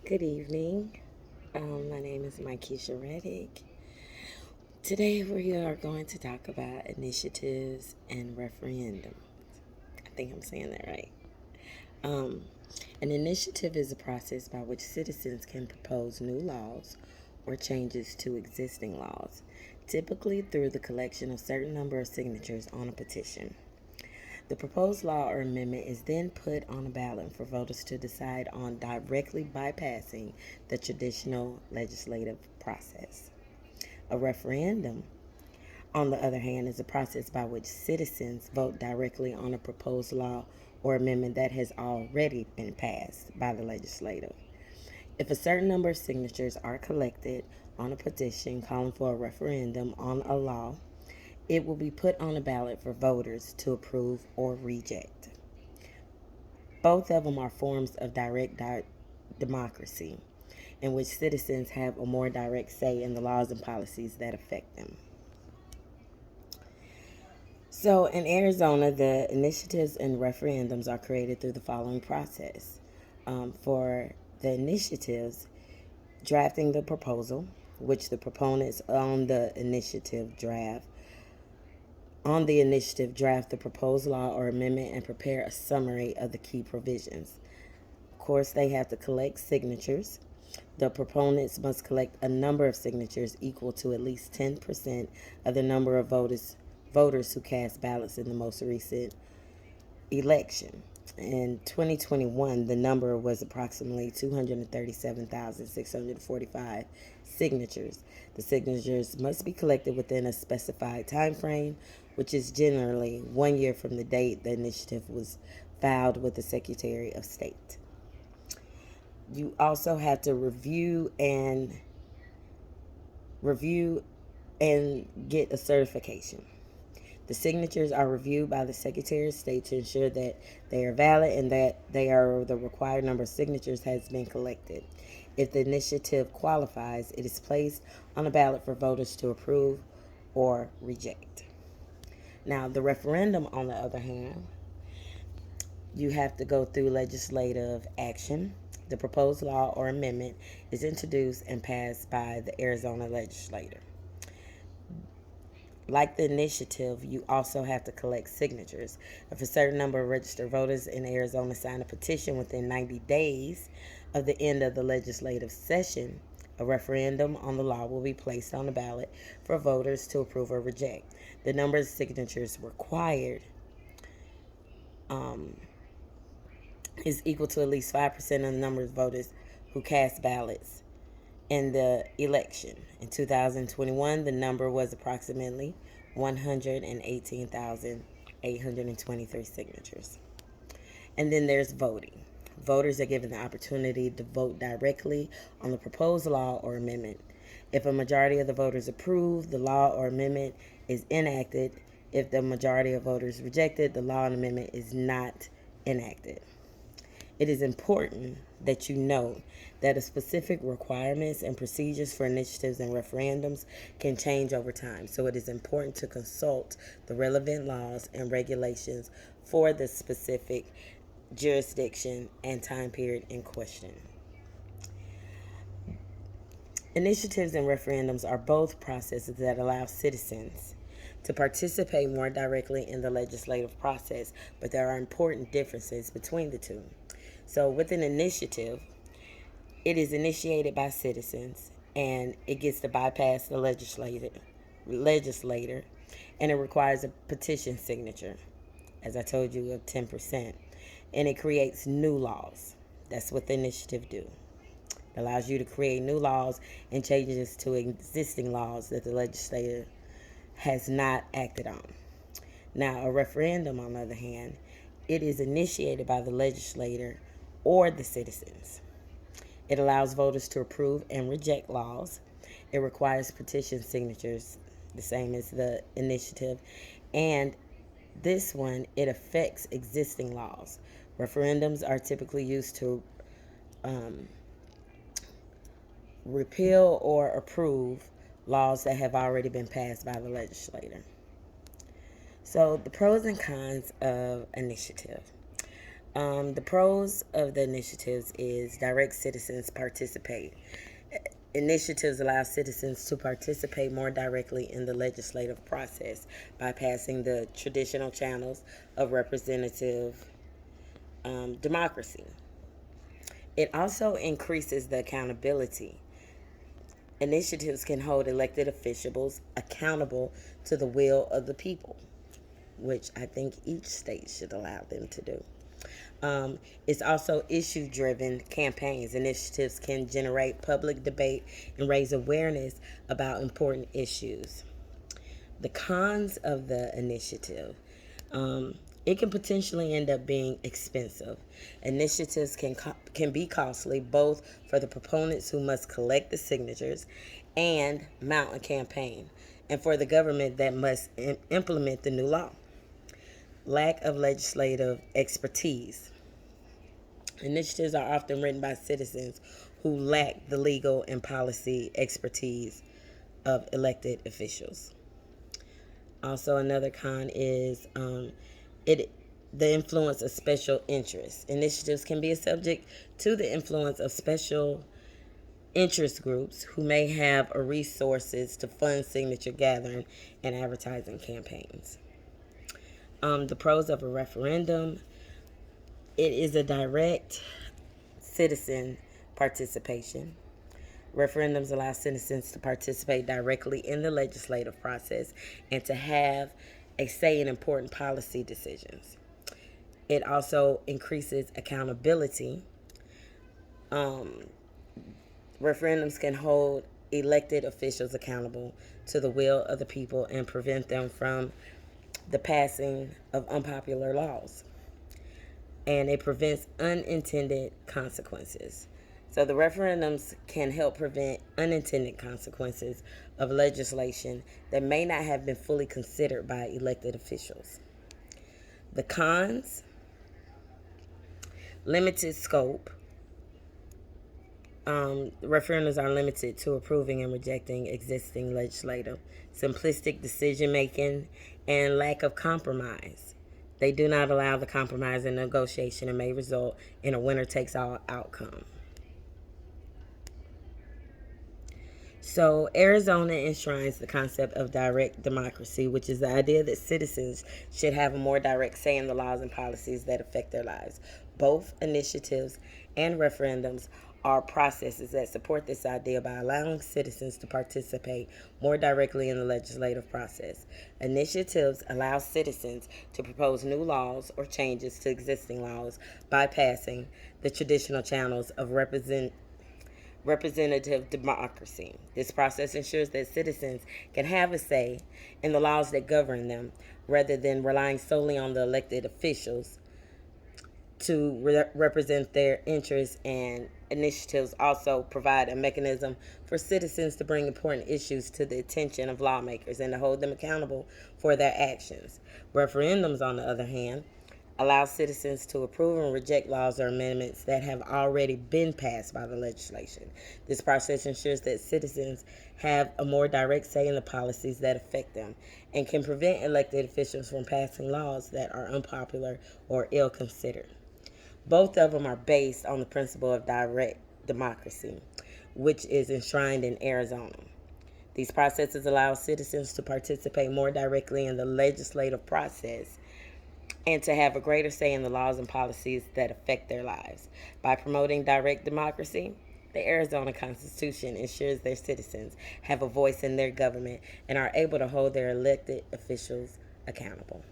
Good evening. My name is Keisha Reddick. Today we are going to talk about initiatives and referendum. I think I'm saying that right. Um, an initiative is a process by which citizens can propose new laws or changes to existing laws, typically through the collection of certain number of signatures on a petition. The proposed law or amendment is then put on a ballot for voters to decide on, directly bypassing the traditional legislative process. A referendum, on the other hand, is a process by which citizens vote directly on a proposed law or amendment that has already been passed by the legislature. If a certain number of signatures are collected on a petition calling for a referendum on a law, it will be put on a ballot for voters to approve or reject. Both of them are forms of direct democracy, in which citizens have a more direct say in the laws and policies that affect them. So, in Arizona, the initiatives and referendums are created through the following process. For the initiatives, drafting the proposal, which the proponents on the initiative draft the proposed law or amendment and prepare a summary of the key provisions. Of course, they have to collect signatures. The proponents must collect a number of signatures equal to at least 10% of the number of voters who cast ballots in the most recent election. In 2021, the number was approximately 237,645 signatures. The signatures must be collected within a specified time frame, which is generally 1 year from the date the initiative was filed with the Secretary of State. You also have to review and get a certification. The signatures are reviewed by the Secretary of State to ensure that they are valid and that the required number of signatures has been collected. If the initiative qualifies, it is placed on a ballot for voters to approve or reject. Now, the referendum, on the other hand, you have to go through legislative action. The proposed law or amendment is introduced and passed by the Arizona legislature. Like the initiative, you also have to collect signatures. If a certain number of registered voters in Arizona sign a petition within 90 days of the end of the legislative session, a referendum on the law will be placed on the ballot for voters to approve or reject. The number of signatures required um, is equal to at least 5% of the number of voters who cast ballots in the election. In 2021, the number was approximately 118,823 signatures. And then there's voting. Voters are given the opportunity to vote directly on the proposed law or amendment. If a majority of the voters approve, the law or amendment is enacted. If the majority of voters reject it, the law and amendment is not enacted. It is important that you know that the specific requirements and procedures for initiatives and referendums can change over time. So it is important to consult the relevant laws and regulations for the specific jurisdiction and time period in question. Initiatives and referendums are both processes that allow citizens to participate more directly in the legislative process, but there are important differences between the two. So, with an initiative, it is initiated by citizens and it gets to bypass the legislator, and it requires a petition signature, as I told you, of 10%, and it creates new laws. That's what the initiative do. It allows you to create new laws and changes to existing laws that the legislator has not acted on. Now, a referendum, on the other hand, it is initiated by the legislator or the citizens. It allows voters to approve and reject laws. It requires petition signatures, the same as the initiative. And this one, it affects existing laws. Referendums are typically used to um, repeal or approve laws that have already been passed by the legislator. So, the pros and cons of initiative. The pros of the initiatives is direct citizens participate. Initiatives allow citizens to participate more directly in the legislative process, bypassing the traditional channels of representative democracy. It also increases the accountability. Initiatives can hold elected officials accountable to the will of the people, which I think each state should allow them to do. It's also issue driven campaigns. Initiatives can generate public debate and raise awareness about important issues. The cons of the initiative, it can potentially end up being expensive. Initiatives can be costly both for the proponents who must collect the signatures and mount a campaign, and for the government that must implement the new law. Lack of legislative expertise. Initiatives are often written by citizens who lack the legal and policy expertise of elected officials. Also, another con is it the influence of special interests. Initiatives can be subject to the influence of special interest groups who may have resources to fund signature gathering and advertising campaigns. The pros of a referendum: it is a direct citizen participation. Referendums allow citizens to participate directly in the legislative process and to have a say in important policy decisions. It also increases accountability. Referendums can hold elected officials accountable to the will of the people and prevent them from the passing of unpopular laws. And it prevents unintended consequences. So the referendums can help prevent unintended consequences of legislation that may not have been fully considered by elected officials. The cons: limited scope. Referendums are limited to approving and rejecting existing legislation, simplistic decision making, and lack of compromise. They do not allow the compromise and negotiation and may result in a winner takes all outcome. So, Arizona enshrines the concept of direct democracy, which is the idea that citizens should have a more direct say in the laws and policies that affect their lives. Both initiatives and referendums are processes that support this idea by allowing citizens to participate more directly in the legislative process. Initiatives allow citizens to propose new laws or changes to existing laws, bypassing the traditional channels of representative democracy. This process ensures that citizens can have a say in the laws that govern them rather than relying solely on the elected officials to represent their interests. And initiatives also provide a mechanism for citizens to bring important issues to the attention of lawmakers and to hold them accountable for their actions. Referendums, on the other hand, allow citizens to approve and reject laws or amendments that have already been passed by the legislation. This process ensures that citizens have a more direct say in the policies that affect them and can prevent elected officials from passing laws that are unpopular or ill considered. Both of them are based on the principle of direct democracy, which is enshrined in Arizona. These processes allow citizens to participate more directly in the legislative process and to have a greater say in the laws and policies that affect their lives. By promoting direct democracy, the Arizona Constitution ensures their citizens have a voice in their government and are able to hold their elected officials accountable.